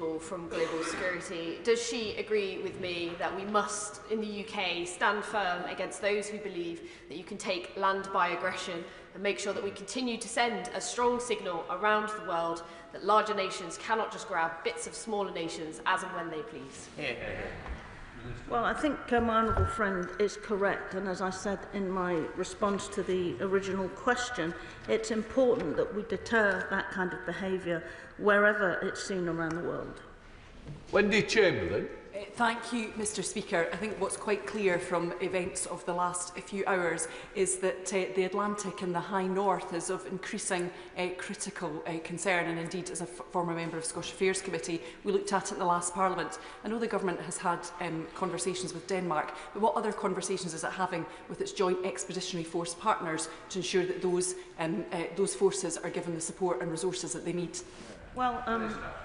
unreasonable from global security. Does she agree with me that we must, in the UK, stand firm against those who believe that you can take land by aggression and make sure that we continue to send a strong signal around the world that larger nations cannot just grab bits of smaller nations as and when they please? Well, I think my honourable friend is correct, and as I said in my response to the original question, it's important that we deter that kind of behaviour wherever it's seen around the world. Wendy Chamberlain. Thank you, Mr Speaker. I think what's quite clear from events of the last few hours is that the Atlantic and the High North is of increasing critical concern, and indeed as a former member of Scottish Affairs Committee we looked at it in the last Parliament. I know the Government has had conversations with Denmark, but what other conversations is it having with its joint expeditionary force partners to ensure that those forces are given the support and resources that they need? Well,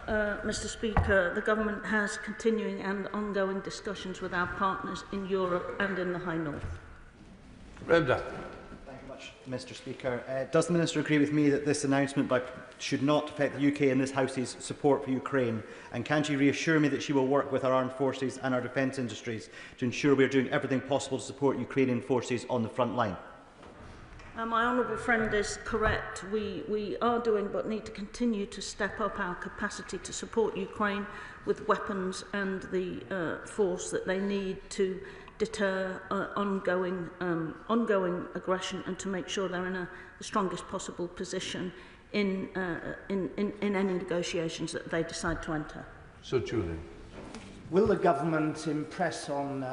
Mr Speaker, the Government has continuing and ongoing discussions with our partners in Europe and in the High North. Remda. Thank you much, Mr Speaker. Does the Minister agree with me that this announcement should not affect the UK and this House's support for Ukraine? And can she reassure me that she will work with our armed forces and our defence industries to ensure we are doing everything possible to support Ukrainian forces on the front line? My honourable friend is correct. We are doing but need to continue to step up our capacity to support Ukraine with weapons and the force that they need to deter ongoing aggression and to make sure they're in the strongest possible position in any negotiations that they decide to enter. So, Julian. Will the Government impress on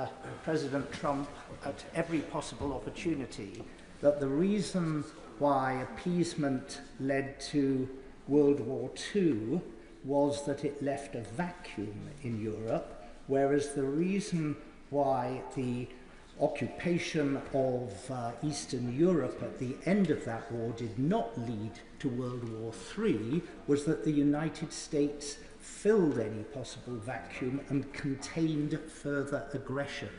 President Trump at every possible opportunity that the reason why appeasement led to World War II was that it left a vacuum in Europe, whereas the reason why the occupation of Eastern Europe at the end of that war did not lead to World War III was that the United States filled any possible vacuum and contained further aggression.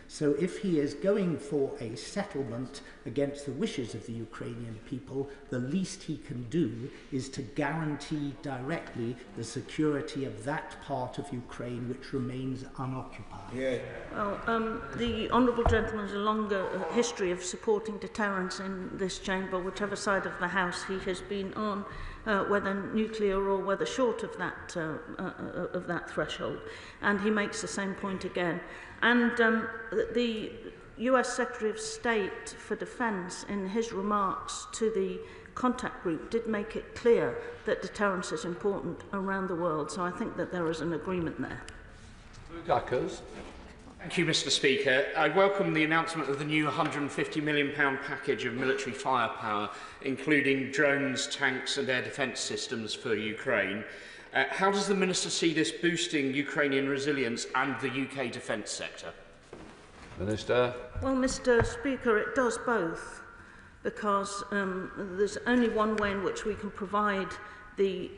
So if he is going for a settlement against the wishes of the Ukrainian people, the least he can do is to guarantee directly the security of that part of Ukraine which remains unoccupied. Yeah. Well, the honourable gentleman has a longer history of supporting deterrence in this chamber, whichever side of the House he has been on, whether nuclear or whether short of that threshold. And he makes the same point again. And the US Secretary of State for Defence, in his remarks to the contact group, did make it clear that deterrence is important around the world. So I think that there is an agreement there. Thank you, Mr Speaker. I welcome the announcement of the new £150 million package of military firepower, including drones, tanks and air defence systems for Ukraine. How does the Minister see this boosting Ukrainian resilience and the UK defence sector? Minister. Well, Mr Speaker, it does both, because there's only one way in which we can provide the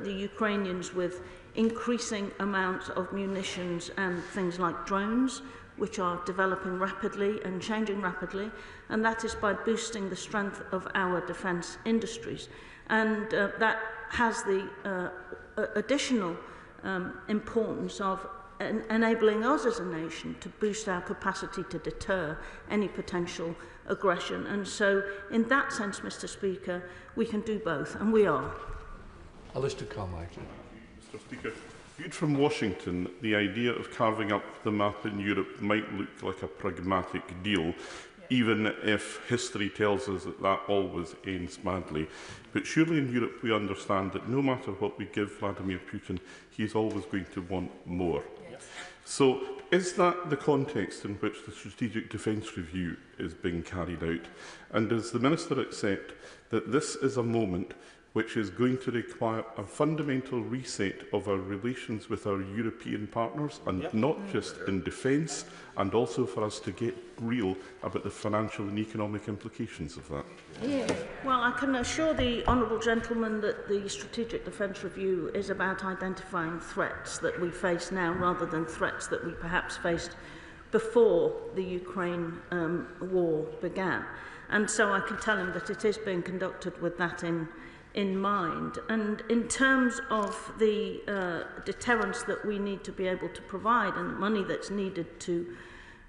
Ukrainians with increasing amounts of munitions and things like drones, which are developing rapidly and changing rapidly, and that is by boosting the strength of our defence industries. And that has the additional importance of enabling us as a nation to boost our capacity to deter any potential aggression. And so, in that sense, Mr Speaker, we can do both, and we are. Alistair Carmichael. Mr Speaker, viewed from Washington, the idea of carving up the map in Europe might look like a pragmatic deal, even if history tells us that that always ends badly. But surely in Europe we understand that no matter what we give Vladimir Putin, he is always going to want more. Yes. So is that the context in which the Strategic Defence Review is being carried out? And does the Minister accept that this is a moment which is going to require a fundamental reset of our relations with our European partners, and not just in defence, and also for us to get real about the financial and economic implications of that? Yeah. Well, I can assure the honourable gentleman that the Strategic Defence Review is about identifying threats that we face now, rather than threats that we perhaps faced before the Ukraine war began. And so I can tell him that it is being conducted with that in in mind. And in terms of the deterrence that we need to be able to provide and the money that's needed to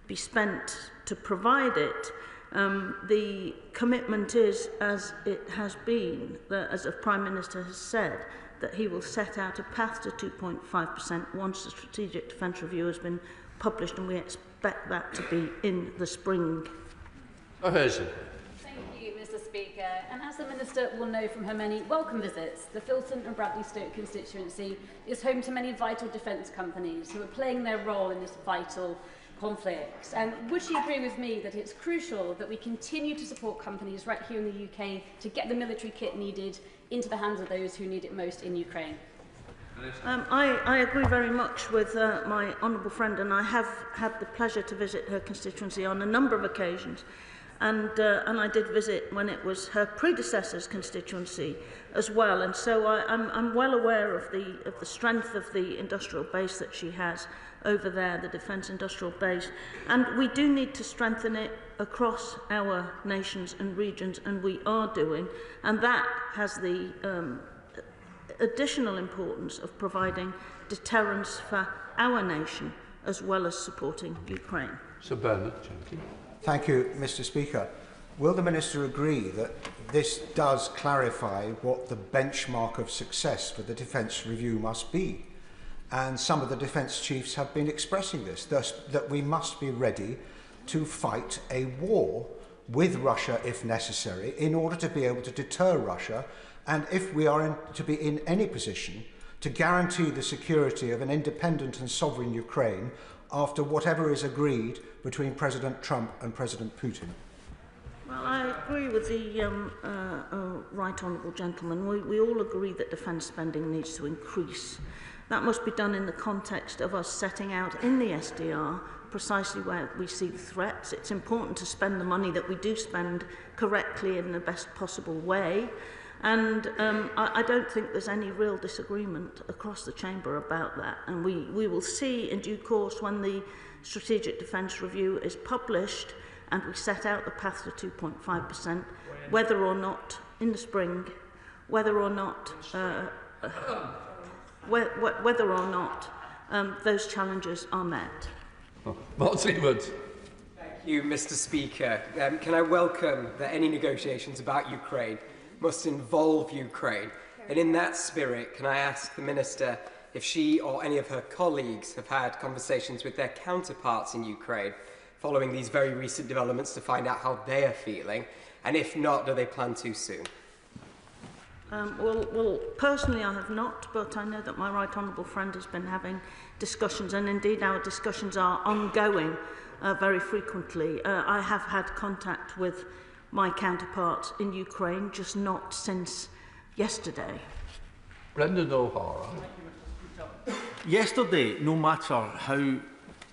be spent to provide it, the commitment is, as it has been, that, as the Prime Minister has said, that he will set out a path to 2.5% once the Strategic Defence Review has been published, and we expect that to be in the spring. Thank you, Mr. Speaker. And as the Minister will know from her many welcome visits, the Filton and Bradley Stoke constituency is home to many vital defence companies who are playing their role in this vital conflict. And would she agree with me that it's crucial that we continue to support companies right here in the UK to get the military kit needed into the hands of those who need it most in Ukraine? I agree very much with my honourable friend, and I have had the pleasure to visit her constituency on a number of occasions. And I did visit when it was her predecessor's constituency as well. And so I'm well aware of the strength of the industrial base that she has over there, the defence industrial base. And we do need to strengthen it across our nations and regions, and we are doing. And that has the additional importance of providing deterrence for our nation as well as supporting Ukraine. Sir Bernard, gently. Thank you, Mr. Speaker. Will the Minister agree that this does clarify what the benchmark of success for the Defence Review must be? And some of the defence chiefs have been expressing this, thus that we must be ready to fight a war with Russia if necessary in order to be able to deter Russia, and if we are to be in any position to guarantee the security of an independent and sovereign Ukraine after whatever is agreed between President Trump and President Putin. Well, I agree with the right honourable gentleman. We all agree that defence spending needs to increase. That must be done in the context of us setting out in the SDR precisely where we see the threats. It's important to spend the money that we do spend correctly in the best possible way. And I don't think there's any real disagreement across the chamber about that. And we will see in due course when the Strategic Defence Review is published and we set out the path to 2.5%, whether or not, in the spring, whether or not those challenges are met. Mark Siemens. Thank you, Mr. Speaker. Can I welcome that any negotiations about Ukraine must involve Ukraine? And in that spirit, can I ask the Minister if she or any of her colleagues have had conversations with their counterparts in Ukraine following these very recent developments to find out how they are feeling? And if not, do they plan to soon? Well, personally I have not, but I know that my right honourable friend has been having discussions, and indeed our discussions are ongoing very frequently. I have had contact with my counterparts in Ukraine, just not since yesterday. Brendan O'Hara. Yesterday, no matter how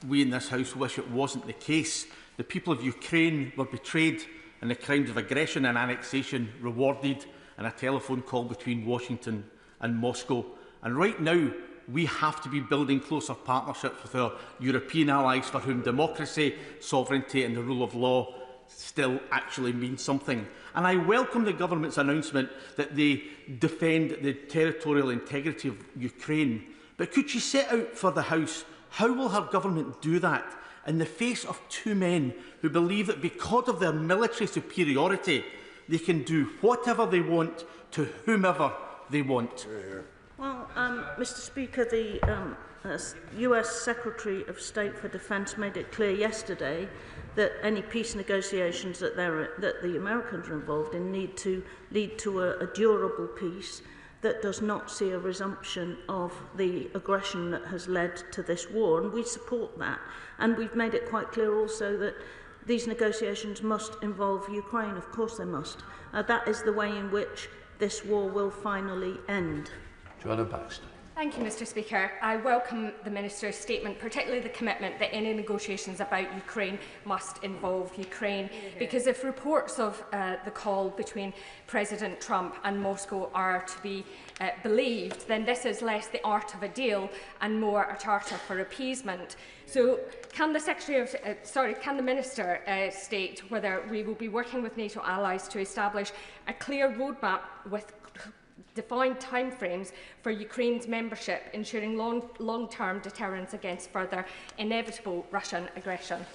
we in this House wish it wasn't the case, the people of Ukraine were betrayed and the crimes of aggression and annexation rewarded in a telephone call between Washington and Moscow. And right now, we have to be building closer partnerships with our European allies for whom democracy, sovereignty and the rule of law still actually mean something. And I welcome the government's announcement that they defend the territorial integrity of Ukraine. But could she set out for the House how will her government do that in the face of two men who believe that because of their military superiority they can do whatever they want to whomever they want? Well, Mr. Speaker, the US Secretary of State for Defence made it clear yesterday that any peace negotiations that the Americans are involved in need to lead to a durable peace that does not see a resumption of the aggression that has led to this war, and we support that. And we've made it quite clear also that these negotiations must involve Ukraine. Of course they must. That is the way in which this war will finally end. Joanna Baxter. Thank you, Mr. Speaker. I welcome the Minister's statement, particularly the commitment that any negotiations about Ukraine must involve Ukraine, because if reports of the call between President Trump and Moscow are to be believed, then this is less the art of a deal and more a charter for appeasement. So can the Minister state whether we will be working with NATO allies to establish a clear roadmap with defined timeframes for Ukraine's membership, ensuring long-term deterrence against further inevitable Russian aggression?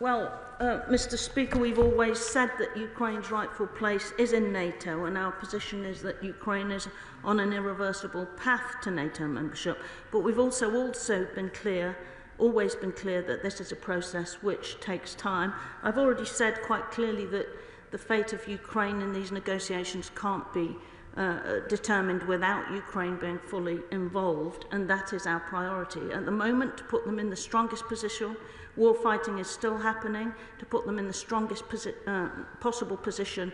Mr. Speaker, we've always said that Ukraine's rightful place is in NATO, and our position is that Ukraine is on an irreversible path to NATO membership. But we've also been clear, always been clear, that this is a process which takes time. I've already said quite clearly that the fate of Ukraine in these negotiations can't be determined without Ukraine being fully involved, and that is our priority. At the moment, to put them in the strongest position, war fighting is still happening, to put them in the strongest possible position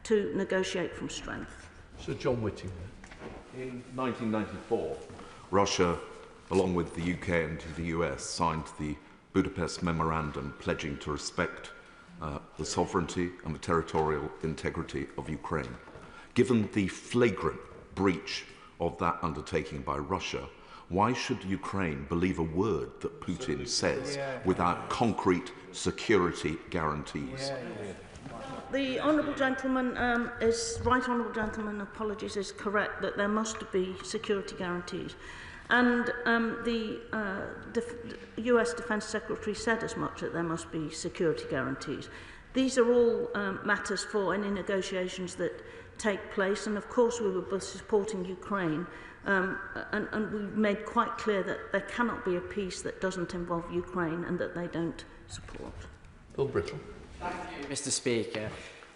to negotiate from strength. Sir John Whittingham. In 1994, Russia, along with the UK and the US, signed the Budapest Memorandum pledging to respect the sovereignty and the territorial integrity of Ukraine. Given the flagrant breach of that undertaking by Russia, why should Ukraine believe a word that Putin says without concrete security guarantees? The Honourable Gentleman is right, Honourable Gentleman, apologies, is correct that there must be security guarantees. And the US Defence Secretary said as much, that there must be security guarantees. These are all matters for any negotiations that take place, and of course we will be supporting Ukraine, and we've made quite clear that there cannot be a peace that doesn't involve Ukraine and that they don't support. Bill Brittle. Thank you, Mr. Speaker.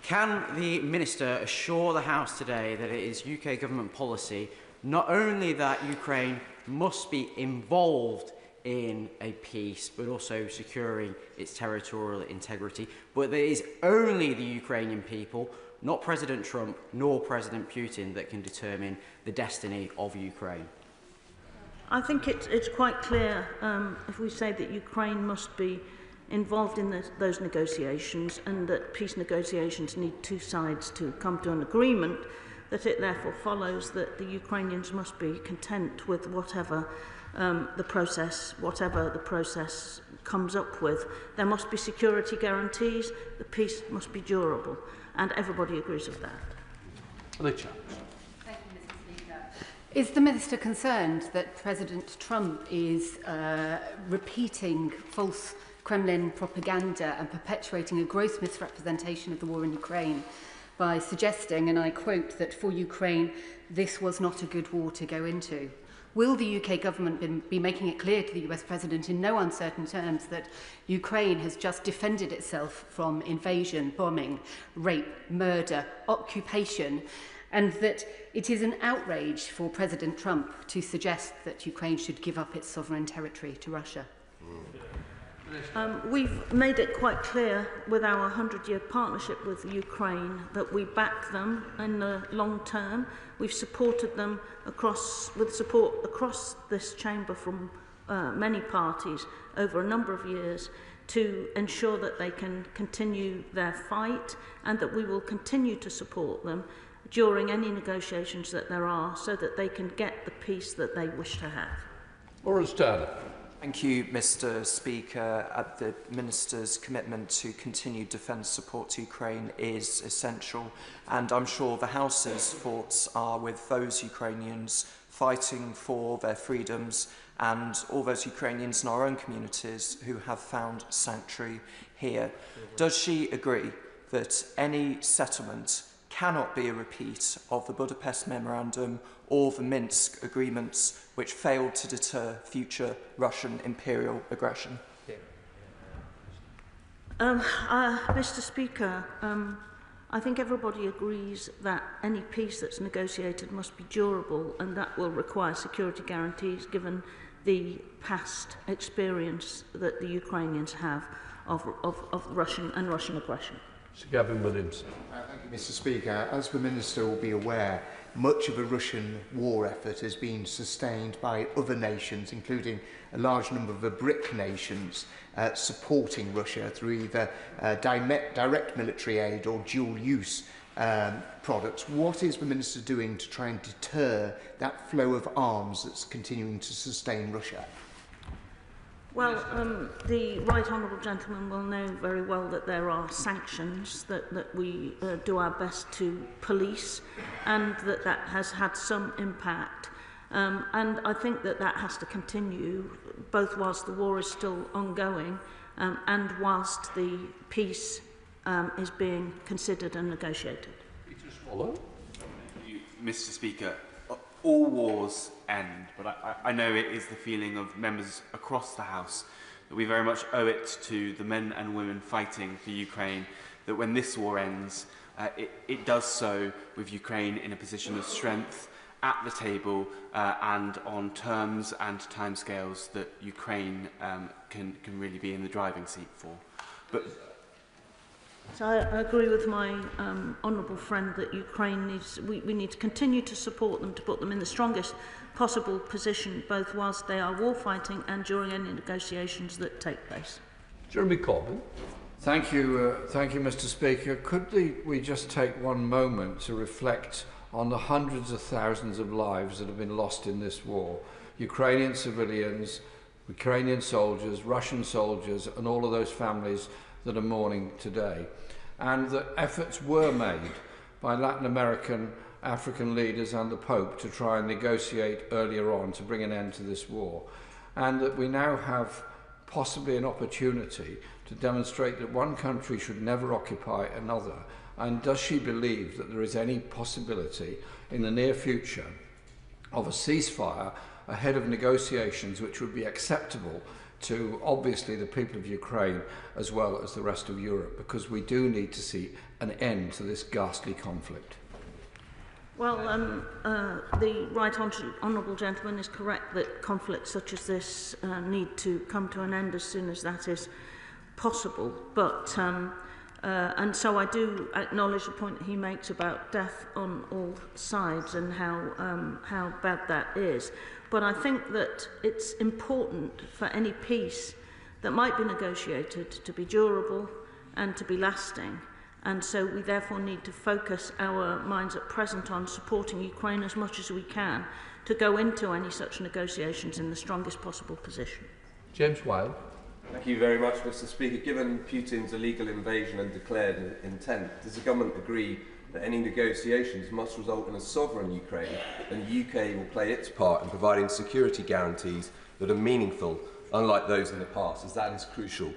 Can the Minister assure the House today that it is UK government policy not only that Ukraine must be involved in a peace, but also securing its territorial integrity, but that it is only the Ukrainian people, not President Trump nor President Putin, that can determine the destiny of Ukraine? I think it's quite clear if we say that Ukraine must be involved in those negotiations, and that peace negotiations need two sides to come to an agreement, that it therefore follows that the Ukrainians must be content with whatever the process comes up with. There must be security guarantees, the peace must be durable, and everybody agrees with that. Thank you, Mr. Speaker. Is the Minister concerned that President Trump is repeating false Kremlin propaganda and perpetuating a gross misrepresentation of the war in Ukraine by suggesting, and I quote, that for Ukraine this was not a good war to go into? Will the UK government be making it clear to the US President in no uncertain terms that Ukraine has just defended itself from invasion, bombing, rape, murder, occupation, and that it is an outrage for President Trump to suggest that Ukraine should give up its sovereign territory to Russia? We've made it quite clear with our 100-year partnership with Ukraine that we back them in the long term. We've supported them with support across this chamber from many parties over a number of years to ensure that they can continue their fight, and that we will continue to support them during any negotiations that there are, so that they can get the peace that they wish to have. Lawrence Turner. Thank you, Mr. Speaker. The Minister's commitment to continued defence support to Ukraine is essential, and I'm sure the House's thoughts are with those Ukrainians fighting for their freedoms and all those Ukrainians in our own communities who have found sanctuary here. Does she agree that any settlement cannot be a repeat of the Budapest Memorandum or the Minsk agreements, which failed to deter future Russian imperial aggression? Mr. Speaker, I think everybody agrees that any peace that's negotiated must be durable, and that will require security guarantees given the past experience that the Ukrainians have of Russian aggression. Sir Gavin Williamson. Thank you, Mr. Speaker. As the Minister will be aware, much of the Russian war effort has been sustained by other nations, including a large number of the BRIC nations, supporting Russia through either direct military aid or dual-use products. What is the Minister doing to try and deter that flow of arms that's continuing to sustain Russia? Well, the right honourable gentleman will know very well that there are sanctions that we do our best to police, and that has had some impact. And I think that has to continue, both whilst the war is still ongoing and whilst the peace is being considered and negotiated. Mr. Speaker, all wars end, but I know it is the feeling of members across the House that we very much owe it to the men and women fighting for Ukraine, that when this war ends, it does so with Ukraine in a position of strength at the table and on terms and timescales that Ukraine can really be in the driving seat for. But so I agree with my honourable friend that Ukraine needs, we need to continue to support them, to put them in the strongest possible position, both whilst they are war fighting and during any negotiations that take place. Jeremy Corbyn. Thank you, Mr. Speaker. Could we just take one moment to reflect on the hundreds of thousands of lives that have been lost in this war? Ukrainian civilians, Ukrainian soldiers, Russian soldiers, and all of those families that are mourning today. And that efforts were made by Latin American, African leaders and the Pope to try and negotiate earlier on to bring an end to this war. And that we now have possibly an opportunity to demonstrate that one country should never occupy another. And does she believe that there is any possibility in the near future of a ceasefire ahead of negotiations which would be acceptable to obviously the people of Ukraine as well as the rest of Europe, because we do need to see an end to this ghastly conflict? Well, the right honourable gentleman is correct that conflicts such as this need to come to an end as soon as that is possible. But and so I do acknowledge the point that he makes about death on all sides and how bad that is. But I think that it's important for any peace that might be negotiated to be durable and to be lasting. And so we therefore need to focus our minds at present on supporting Ukraine as much as we can to go into any such negotiations in the strongest possible position. James Wilde. Thank you very much, Mr. Speaker. Given Putin's illegal invasion and declared intent, does the government agree that any negotiations must result in a sovereign Ukraine, and the UK will play its part in providing security guarantees that are meaningful, unlike those in the past, as that is crucial